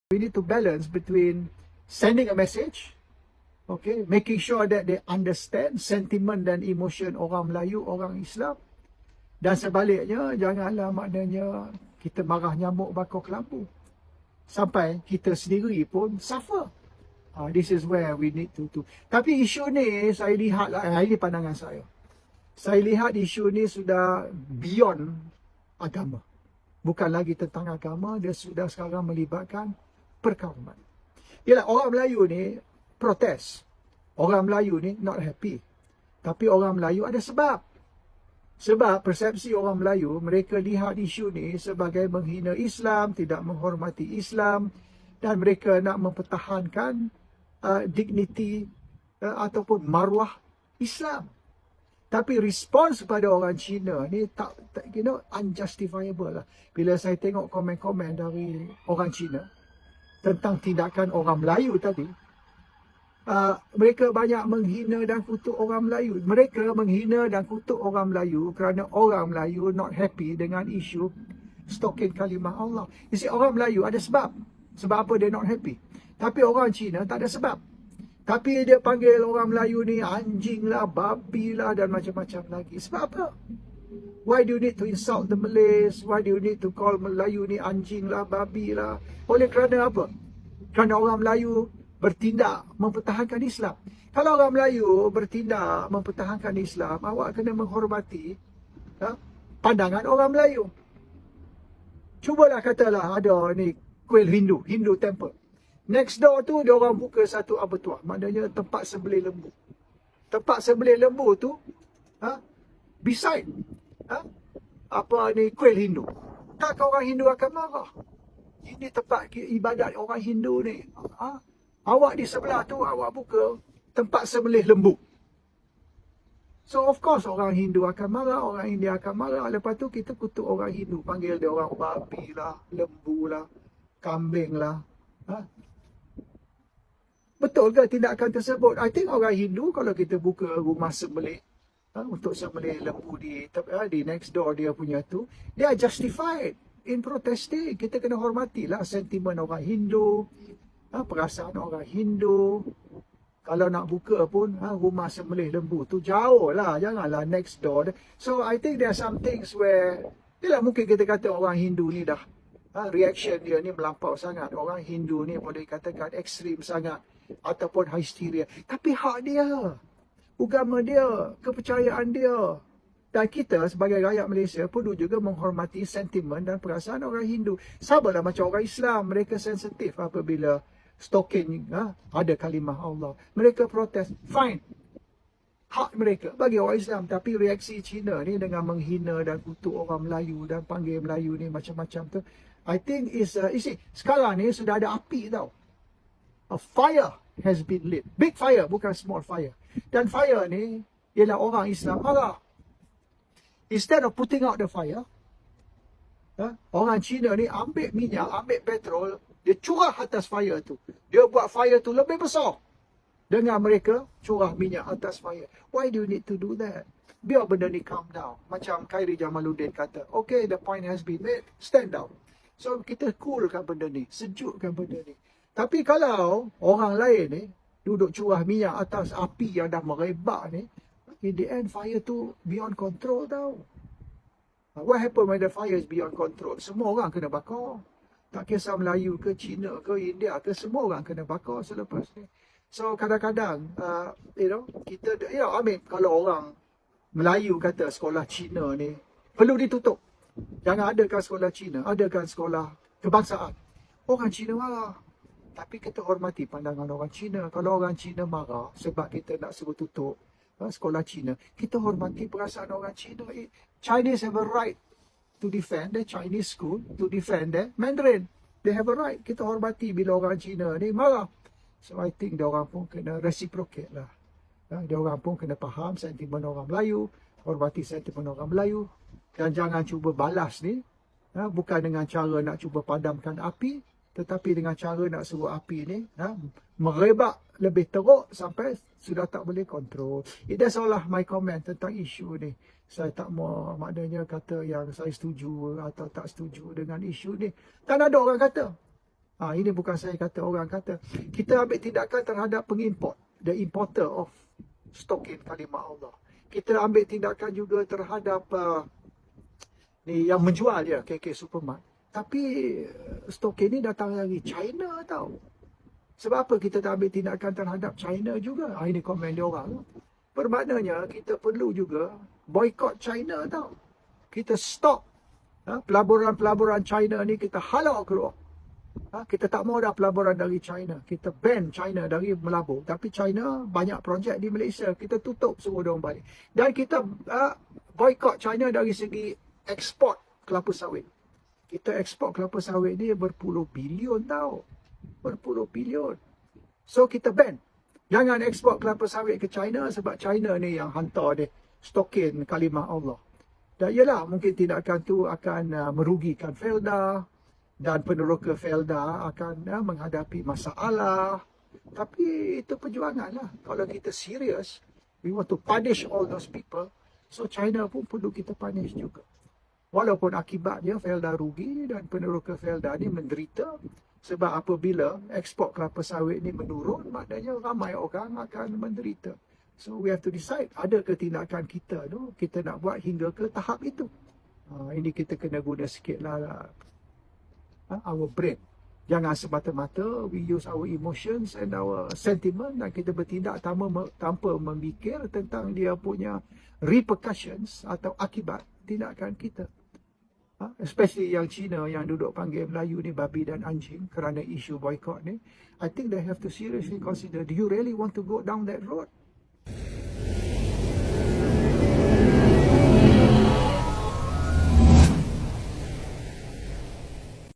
We need to balance between sending a message, okay, making sure that they understand sentiment dan emotion orang Melayu, orang Islam. Dan sebaliknya, janganlah maknanya kita marah nyamuk bakar kelambu. Sampai kita sendiri pun suffer. This is where we need to. Tapi isu ni saya lihatlah, ini pandangan saya. Saya lihat isu ni sudah beyond agama. Bukan lagi tentang agama, dia sudah sekarang melibatkan perkauman. Yalah, orang Melayu ni protes. Orang Melayu ni not happy. Tapi orang Melayu ada sebab. Sebab persepsi orang Melayu, mereka lihat isu ni sebagai menghina Islam, tidak menghormati Islam, dan mereka nak mempertahankan dignity ataupun maruah Islam. Tapi respons pada orang Cina ni tak unjustifiable lah. Bila saya tengok komen-komen dari orang Cina tentang tindakan orang Melayu tadi, mereka banyak menghina dan kutuk orang Melayu. Mereka menghina dan kutuk orang Melayu kerana orang Melayu not happy dengan isu stalking kalimah Allah. You see, orang Melayu ada sebab. Sebab apa dia not happy. Tapi orang Cina tak ada sebab. Tapi dia panggil orang Melayu ni anjing lah, babi lah dan macam-macam lagi. Sebab apa? Why do you need to insult the Malays? Why do you need to call Melayu ni anjing lah, babi lah? Oleh kerana apa? Kerana orang Melayu bertindak mempertahankan Islam. Kalau orang Melayu bertindak mempertahankan Islam, awak kena menghormati pandangan orang Melayu. Cubalah katalah ada ni kuil Hindu temple. Next door tu dia orang buka satu abattoir, maknanya tempat sembelih lembu. Tempat sembelih lembu tu beside kuil Hindu. Tak orang Hindu akan marah. Ini tempat ibadat orang Hindu ni. Awak di sebelah tu awak buka tempat sembelih lembu. So of course orang Hindu akan marah, orang India akan marah. Lepas tu kita kutuk orang Hindu, panggil dia orang babi lah, lembu lah, kambing lah. Betul ke tindakan tersebut? I think orang Hindu kalau kita buka rumah sembelih untuk sembelih lembu di next door dia punya tu, they are justified in protesting. Kita kena hormatilah sentimen orang Hindu, perasaan orang Hindu. Kalau nak buka pun rumah sembelih lembu tu jauh lah, janganlah next door. So I think there are some things where mungkin kita kata orang Hindu ni dah reaction dia ni melampau sangat. Orang Hindu ni boleh dikatakan ekstrim sangat ataupun hysteria. Tapi hak dia, agama dia, kepercayaan dia. Dan kita sebagai rakyat Malaysia perlu juga menghormati sentimen dan perasaan orang Hindu. Samalah macam orang Islam, mereka sensitif apabila stalking ada kalimah Allah. Mereka protes, fine. Hak mereka bagi orang Islam. Tapi reaksi Cina ni dengan menghina dan kutuk orang Melayu dan panggil Melayu ni macam-macam tu, I think is you see, sekarang ni sudah ada api tau. A fire has been lit. Big fire, bukan small fire. Dan fire ni ialah orang Islam marah. Instead of putting out the fire, orang Cina ni ambil minyak, ambil petrol, dia curah atas fire tu. Dia buat fire tu lebih besar. Dengan mereka curah minyak atas fire. Why do you need to do that? Biar benda ni calm down. Macam Khairi Jamaluddin kata, okay, the point has been made, stand down. So kita coolkan benda ni, sejukkan benda ni. Tapi kalau orang lain ni duduk curah minyak atas api yang dah merebak ni, in the end fire tu beyond control tau. What happen when the fire is beyond control? Semua orang kena bakar. Tak kisah Melayu ke, Cina ke, India ke, semua orang kena bakar selepas ni. So kadang-kadang, kita, kalau orang Melayu kata sekolah Cina ni perlu ditutup. Jangan adakan sekolah Cina, adakan sekolah kebangsaan. Orang Cina marah. Tapi kita hormati pandangan orang Cina. Kalau orang Cina marah sebab kita nak suruh tutup sekolah Cina, kita hormati perasaan orang Cina. Chinese have a right to defend their Chinese school, to defend their Mandarin. They have a right. Kita hormati bila orang Cina ni marah. So I think diorang pun kena reciprocate lah. Diorang pun kena faham sentimen orang Melayu, hormati sentimen orang Melayu. Dan jangan cuba balas ni, bukan dengan cara nak cuba padamkan api, tetapi dengan cara nak suruh api ni merebak lebih teruk sampai sudah tak boleh kontrol. That's all lah my comment tentang isu ni. Saya tak mau maknanya kata yang saya setuju atau tak setuju dengan isu ni. Tak ada orang kata. Ini bukan saya kata, orang kata. Kita ambil tindakan terhadap pengimport, the importer of stokin kalimah Allah. Kita ambil tindakan juga terhadap ni yang menjual dia, KK Supermart. Tapi stokin ni datang dari China tau. Sebab apa kita tak ambil tindakan terhadap China juga? Ini komen dia orang. Bermaknanya kita perlu juga boycott China tau. Kita stop pelaburan-pelaburan China ni, kita halau keluar. Kita tak mau dah pelaburan dari China. Kita ban China dari melabur. Tapi China banyak projek di Malaysia. Kita tutup semua diorang balik. Dan kita boycott China dari segi ekspor kelapa sawit. Kita ekspor kelapa sawit ni berpuluh bilion tau. Berpuluh bilion. So kita ban. Jangan ekspor kelapa sawit ke China sebab China ni yang hantar dia stokin kalimah Allah. Dan ialah mungkin tindakan tu akan merugikan Felda. Dan peneroka Felda akan menghadapi masalah. Tapi itu perjuangan lah. Kalau kita serius, we want to punish all those people. So China pun perlu kita punish juga. Walaupun akibatnya Felda rugi dan peneroka Felda ni menderita. Sebab apabila ekspor kelapa sawit ni menurun, maknanya ramai orang akan menderita. So we have to decide, ada ke tindakan kita tu, kita nak buat hingga ke tahap itu. Ini kita kena guna sikit lah. Our brain. Jangan semata-mata we use our emotions and our sentiment dan kita bertindak tanpa memikir tentang dia punya repercussions atau akibat tindakan kita. Especially yang China yang duduk panggil Melayu ni babi dan anjing kerana isu boycott ni. I think they have to seriously consider, do you really want to go down that road?